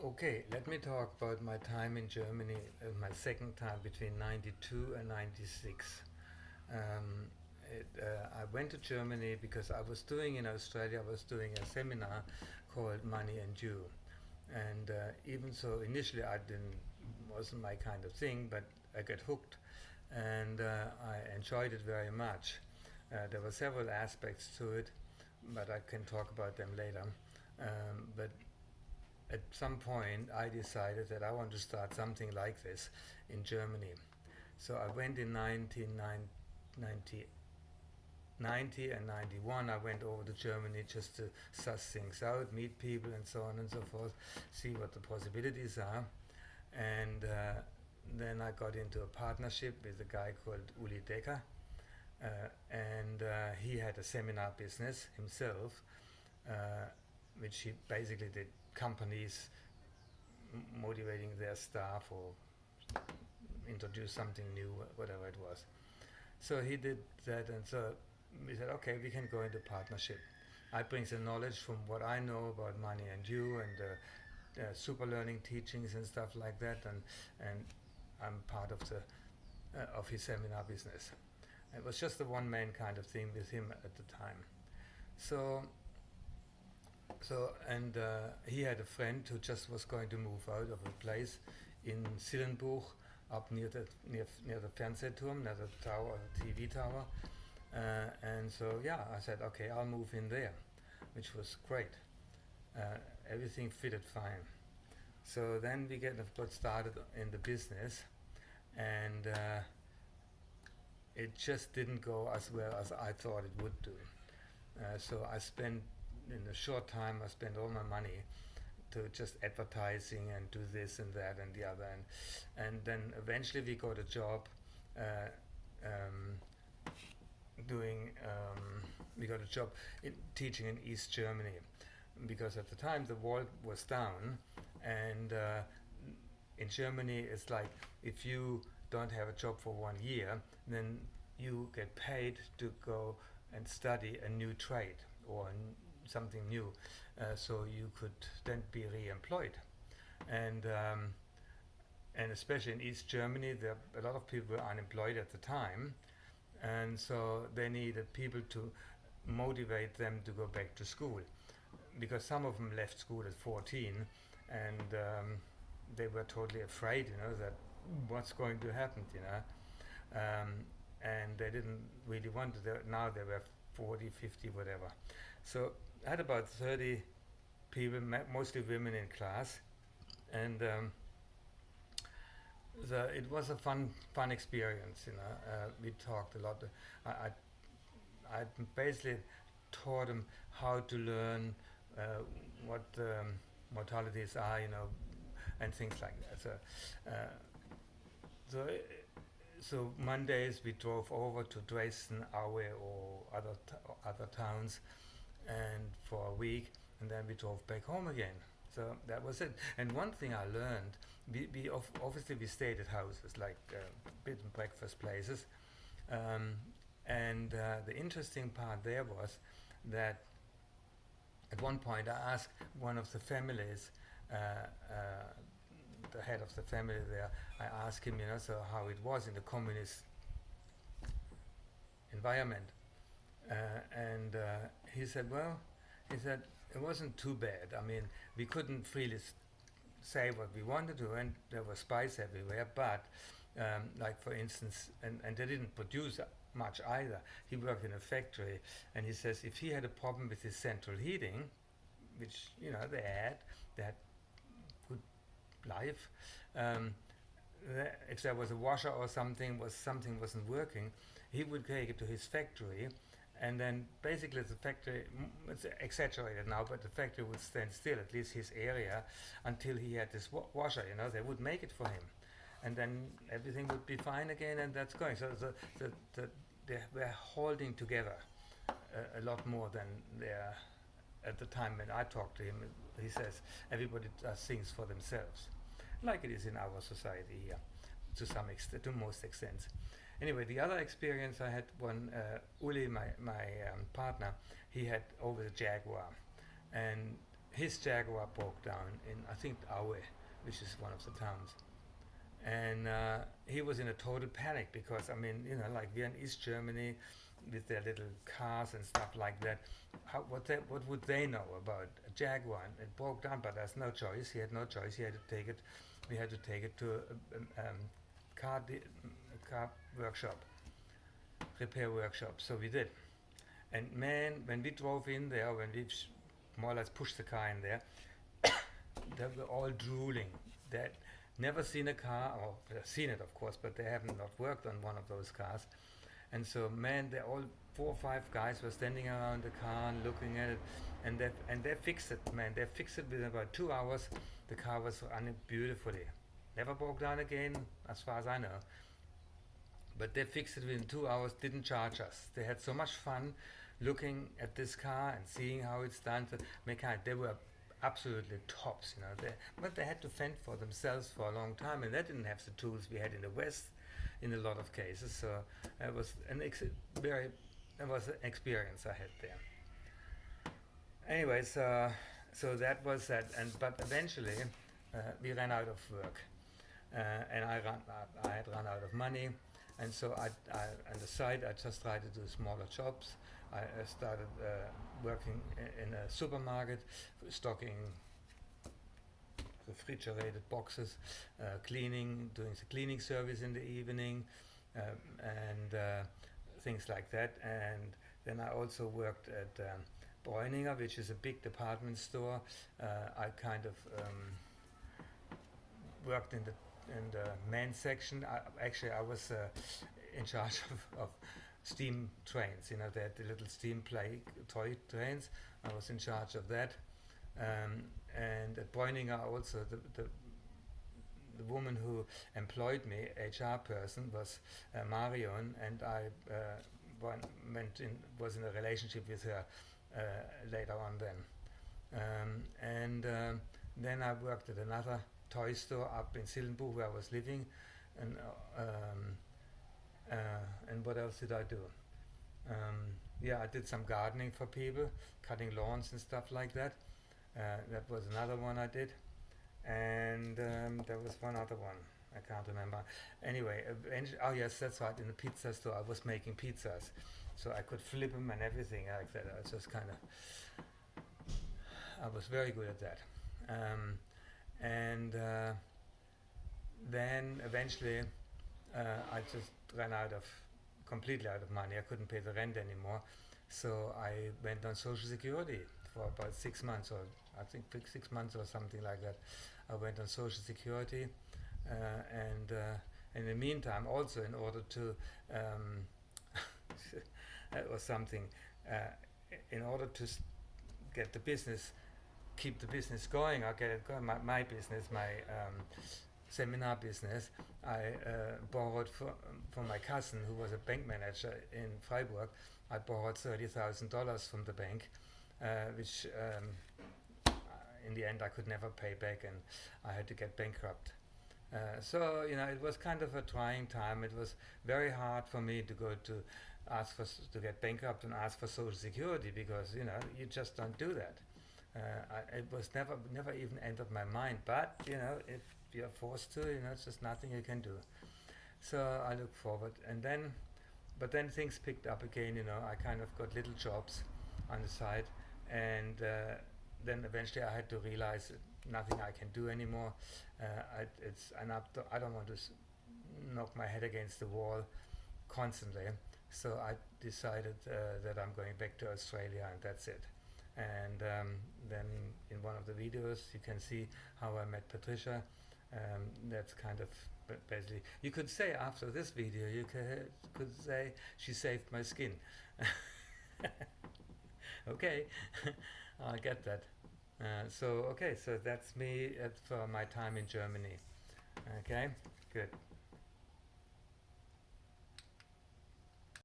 Okay, let me talk about my time in Germany, my second time between 92 and 96. Um, I went to Germany because I was doing in Australia, I was doing a seminar called Money and You. And even so, initially I didn't, wasn't my kind of thing, but I got hooked and I enjoyed it very much. There were several aspects to it, but I can talk about them later. But at some point, I decided that I want to start something like this in Germany. So I went in 1990 and 91. I went over to Germany just to suss things out, meet people, and so on and so forth, see what the possibilities are. And then I got into a partnership with a guy called Uli Decker. And he had a seminar business himself, uh, which he basically did companies motivating their staff or introduce something new, whatever it was. So he did that, and so we said, okay, we can go into partnership. I bring the knowledge from what I know about Money and You and super learning teachings and stuff like that, and I'm part of his seminar business. It was just a one-man kind of thing with him at the time. So and he had a friend who just was going to move out of a place in Sillenbuch, up near the Fernsehturm, near the tower, TV tower. And so yeah, I said, okay, I'll move in there, which was great. Uh, Everything fitted fine. So then we got started in the business, and it just didn't go as well as I thought it would do. So I spent, in a short time, I spent all my money to just advertising and do this and that and the other, and then eventually we got a job uh, um, doing. We got a job in teaching in East Germany, because at the time the wall was down, and in Germany it's like if you don't have a job for 1 year, then you get paid to go and study a new trade or something new, so you could then be re-employed. And and especially in East Germany, there a lot of people were unemployed at the time, and so they needed people to motivate them to go back to school, because some of them left school at 14, and they were totally afraid, that what's going to happen, and they didn't really want to. Now they were 40, 50, whatever. So I had about 30 people, mostly women in class, and it was a fun experience. We talked a lot. I basically taught them how to learn uh, what mortalities are, and things like that. Uh, so, so Mondays we drove over to Dresden, Aue, or other towns, and for a week, and then we drove back home again. So that was it. And one thing I learned, obviously we stayed at houses like bed and breakfast places, um, and the interesting part there was that at one point I asked one of the families, the head of the family there, I asked him, so how it was in the communist environment. And he said, well, he said, it wasn't too bad. I mean, we couldn't freely say what we wanted to, and there was spies everywhere, but like for instance, and they didn't produce much either. He worked in a factory, and he says if he had a problem with his central heating, which they had good life, um, if there was a washer or something wasn't working, he would take it to his factory, and then basically the factory, it's exaggerated now, but the factory would stand still, at least his area, until he had this washer. They would make it for him, and then everything would be fine again, and that's going. So they were holding together a lot more than they're at the time when I talked to him. He says everybody does things for themselves, like it is in our society here, to some extent, to most extent. Anyway, the other experience I had, when Uli, my partner, he had over the Jaguar, and his Jaguar broke down in, I think, Aue, which is one of the towns. And he was in a total panic because, I mean, you know, like we're in East Germany with their little cars and stuff like that. What would they know about a Jaguar? And it broke down, but there's no choice. He had no choice. He had to take it. We had to take it to a car workshop, repair workshop. So we did. And man, when we drove in there, when we more or less pushed the car in there, they were all drooling. They'd never seen a car, or they've seen it of course, but they haven't not worked on one of those cars. And so man, they all 4 or 5 guys were standing around the car and looking at it, and they fixed it, man. They fixed it within about 2 hours. The car was running beautifully. Never broke down again, as far as I know. But they fixed it within 2 hours, didn't charge us. They had so much fun looking at this car and seeing how it's done. The mechanic, they were absolutely tops, you know. But they had to fend for themselves for a long time, and they didn't have the tools we had in the West in a lot of cases. So it was an experience I had there. Anyways, so that was that. But eventually we ran out of work, and I had run out of money. And so on the side, I just tried to do smaller jobs. I started working in a supermarket, stocking refrigerated boxes, cleaning, doing the cleaning service in the evening, and things like that. And then I also worked at Bräuninger, which is a big department store. I kind of worked in the men's section. I was in charge of steam trains. You know, they had the little steam toy trains. I was in charge of that. And at Bräuninger also, the woman who employed me, HR person, was Marion, and I was in a relationship with her later on then. Then I worked at another toy store up in Sillenbuch where I was living, and what else did I do? Yeah, I did some gardening for people, cutting lawns and stuff like that. That was another one I did, and there was one other one I can't remember. Anyway, oh yes, that's right. In the pizza store, I was making pizzas, so I could flip them and everything like that. I was just kind of, I was very good at that. Then eventually I just ran completely out of money. I couldn't pay the rent anymore, so I went on Social Security for about 6 months, or I think 6 months or something like that. I went on Social Security, and in the meantime, also in order to that was something, in order to get the business, keep the business going, or get it going, my business, my seminar business, I borrowed from my cousin, who was a bank manager in Freiburg. I borrowed $30,000 from the bank, which in the end I could never pay back, and I had to get bankrupt. So you know, it was kind of a trying time. It was very hard for me to go to to get bankrupt and ask for Social Security, because you know, you just don't do that. It was never even entered my mind. But you know, if you're forced to, you know, it's just nothing you can do. So I look forward, but then things picked up again. You know, I kind of got little jobs on the side, and then eventually I had to realize that nothing I can do anymore. I don't want to knock my head against the wall constantly. So I decided that I'm going back to Australia, and that's it. And then in one of the videos you can see how I met Patricia. That's kind of basically, you could say after this video, you could say she saved my skin. Okay, I get that. So that's me for my time in Germany. Okay, good.